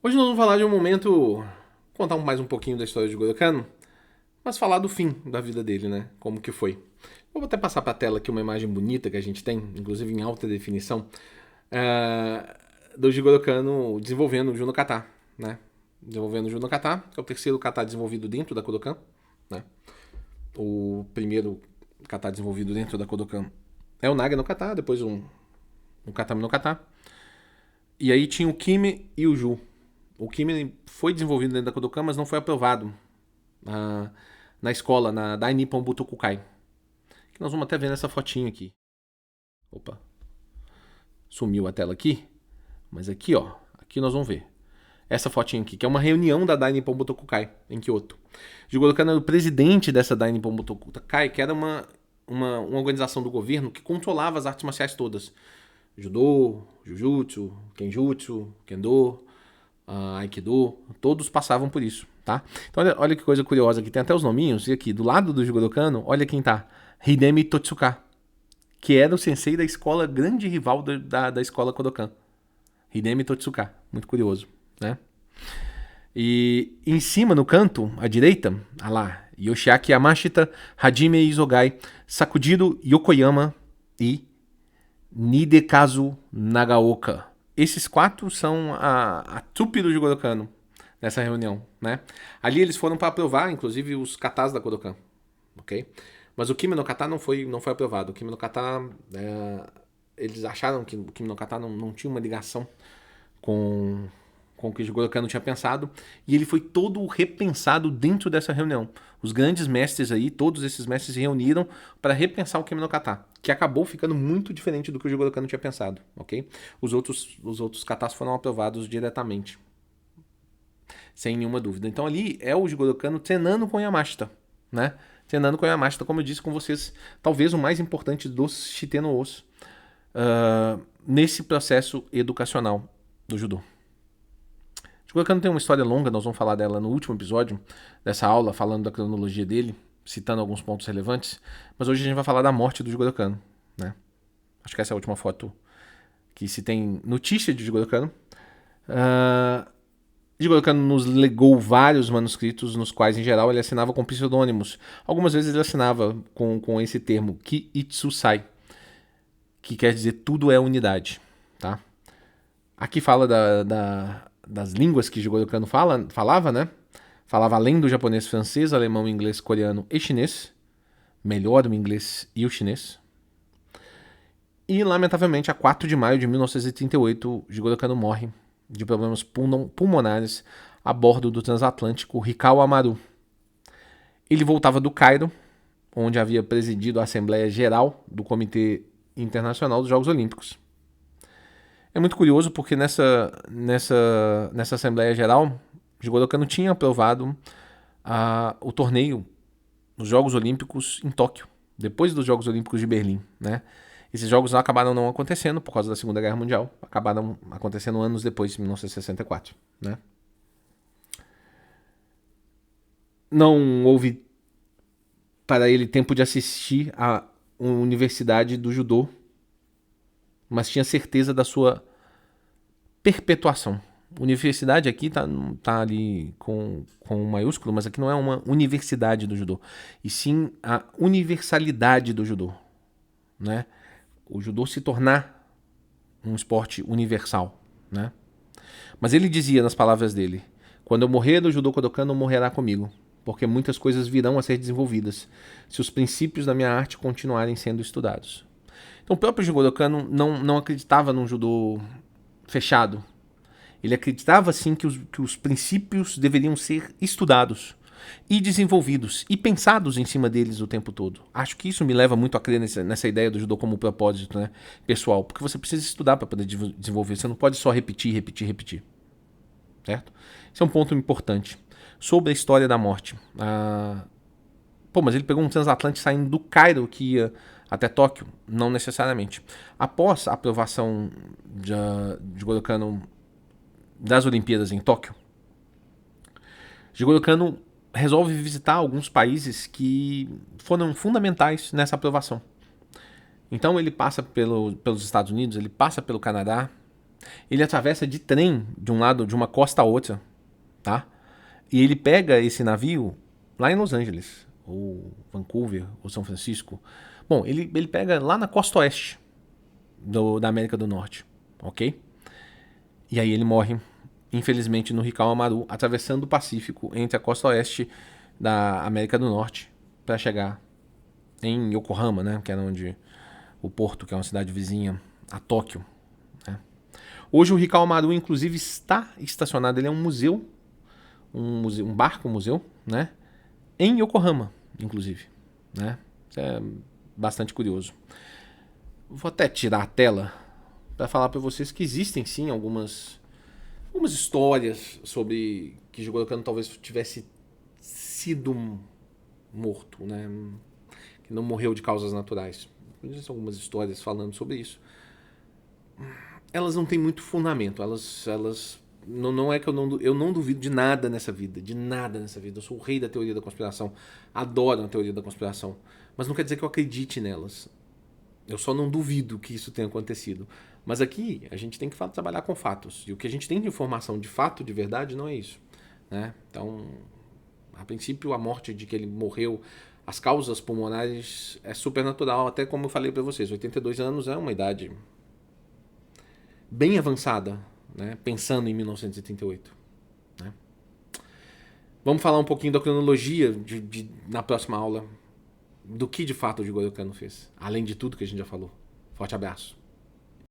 Hoje nós vamos falar de um momento, contar mais um pouquinho da história de Jigoro Kano, mas falar do fim da vida dele, né? Como que foi. Vou até passar para a tela aqui uma imagem bonita que a gente tem, inclusive em alta definição, do Jigoro Kano desenvolvendo o Juno Kata, né? Desenvolvendo o Juno Kata, que é o terceiro kata desenvolvido dentro da Kodokan, né? O primeiro kata desenvolvido dentro da Kodokan é o Naga no Kata, depois um Katame no Kata. E aí tinha o Kimi e o Ju. O Kimi foi desenvolvido dentro da Kodokan, mas não foi aprovado na escola, na Dai Nippon Butokukai. Que nós vamos até ver nessa fotinha aqui. Opa, sumiu a tela aqui. Mas aqui, ó. Aqui nós vamos ver. Essa fotinha aqui, que é uma reunião da Dai Nippon Butokukai, em Kyoto. Jigoro Kano era o presidente dessa Dai Nippon Butokukai, que era uma organização do governo que controlava as artes marciais todas. Judô, Jujutsu, Kenjutsu, Kendo, Aikido, todos passavam por isso, tá? Então olha que coisa curiosa aqui, tem até os nominhos, e aqui, do lado do Jigoro Kano, olha quem tá, Hidemi Totsuka, que era o sensei da escola, grande rival da escola Kodokan. Hidemi Totsuka, muito curioso, né? E em cima, no canto, à direita, lá, Yoshiaki Yamashita, Hajime Isogai, Sakujiro Yokoyama e Nidekazu Nagaoka. Esses quatro são a trupe do Jigoro Kano nessa reunião, né? Ali eles foram para aprovar, inclusive, os katas da Kodokan, ok? Mas o Kimi no Kata não foi aprovado. O Kimi no Kata, eles acharam que o Kimi no Kata não tinha uma ligação com o que o Jigoro Kano tinha pensado, e ele foi todo repensado dentro dessa reunião. Os grandes mestres aí, todos esses mestres se reuniram para repensar o Kimi no Kata, que acabou ficando muito diferente do que o Jigoro Kano tinha pensado, ok? Os outros katas foram aprovados diretamente, sem nenhuma dúvida. Então ali é o Jigoro Kano treinando com Yamashita, né? Treinando com Yamashita, como eu disse com vocês, talvez o mais importante dos Shiten no Osu, nesse processo educacional do judô. Jigoro Kano tem uma história longa, nós vamos falar dela no último episódio dessa aula, falando da cronologia dele, citando alguns pontos relevantes, mas hoje a gente vai falar da morte do Jigoro Kano, né? Acho que essa é a última foto que se tem notícia de Jigoro Kano. Jigoro Kano nos legou vários manuscritos nos quais, em geral, ele assinava com pseudônimos. Algumas vezes ele assinava com esse termo, Ki Itsusai, que quer dizer tudo é unidade, tá? Aqui fala das línguas que Jigoro Kano falava, né? Falava além do japonês, francês, alemão, inglês, coreano e chinês. Melhor o inglês e o chinês. E, lamentavelmente, a 4 de maio de 1938, Jigoro Kano morre de problemas pulmonares a bordo do transatlântico Rikao Amaru. Ele voltava do Cairo, onde havia presidido a Assembleia Geral do Comitê Internacional dos Jogos Olímpicos. É muito curioso porque nessa Assembleia Geral, Jigoro Kano tinha aprovado o torneio dos Jogos Olímpicos em Tóquio, depois dos Jogos Olímpicos de Berlim, né? Esses jogos acabaram não acontecendo por causa da Segunda Guerra Mundial, acabaram acontecendo anos depois, em 1964, né? Não houve para ele tempo de assistir à Universidade do Judô, mas tinha certeza da sua perpetuação. Universidade aqui tá ali com maiúsculo, mas aqui não é uma universidade do judô, e sim a universalidade do judô, né? O judô se tornar um esporte universal, né? Mas ele dizia nas palavras dele: quando eu morrer do judô Kodokan, não morrerá comigo, porque muitas coisas virão a ser desenvolvidas se os princípios da minha arte continuarem sendo estudados. Então o próprio Jigoro Kano não acreditava num judô fechado. Ele acreditava sim que os princípios deveriam ser estudados e desenvolvidos e pensados em cima deles o tempo todo. Acho que isso me leva muito a crer nessa ideia do judô como propósito, né, pessoal, porque você precisa estudar para poder desenvolver. Você não pode só repetir, repetir, repetir, certo? Esse é um ponto importante. Sobre a história da morte. Mas ele pegou um transatlântico saindo do Cairo que ia até Tóquio? Não necessariamente. Após a aprovação de Jigoro Kano das Olimpíadas em Tóquio, Jigoro Kano resolve visitar alguns países que foram fundamentais nessa aprovação. Então ele passa pelos Estados Unidos, ele passa pelo Canadá, Ele atravessa de trem de um lado, de uma costa a outra, tá? E ele pega esse navio lá em Los Angeles, ou Vancouver, ou São Francisco. Bom, ele pega lá na costa oeste da América do Norte, ok? E aí ele morre, infelizmente, no Ricao Amaru, atravessando o Pacífico entre a costa oeste da América do Norte para chegar em Yokohama, né? Que era onde o porto, que é uma cidade vizinha a Tóquio. Né? Hoje o Ricao Amaru, inclusive, está estacionado. Ele é um museu, um barco-museu, né? Em Yokohama, inclusive. Né? Isso é bastante curioso. Vou até tirar a tela para falar para vocês que existem sim algumas histórias sobre que Jigoro Kano talvez tivesse sido morto, né? Que não morreu de causas naturais. Existem algumas histórias falando sobre isso. Elas não têm muito fundamento. Elas não é que eu não duvido de nada nessa vida, Eu sou o rei da teoria da conspiração. Adoro a teoria da conspiração, mas não quer dizer que eu acredite nelas. Eu só não duvido que isso tenha acontecido. Mas aqui a gente tem que trabalhar com fatos. E o que a gente tem de informação de fato, de verdade, não é isso. Né? Então, a princípio, a morte de que ele morreu, as causas pulmonares é super natural. Até como eu falei para vocês, 82 anos é uma idade bem avançada, né? Pensando em 1938. Né? Vamos falar um pouquinho da cronologia na próxima aula do que de fato o Jigoro Kano fez. Além de tudo que a gente já falou. Forte abraço.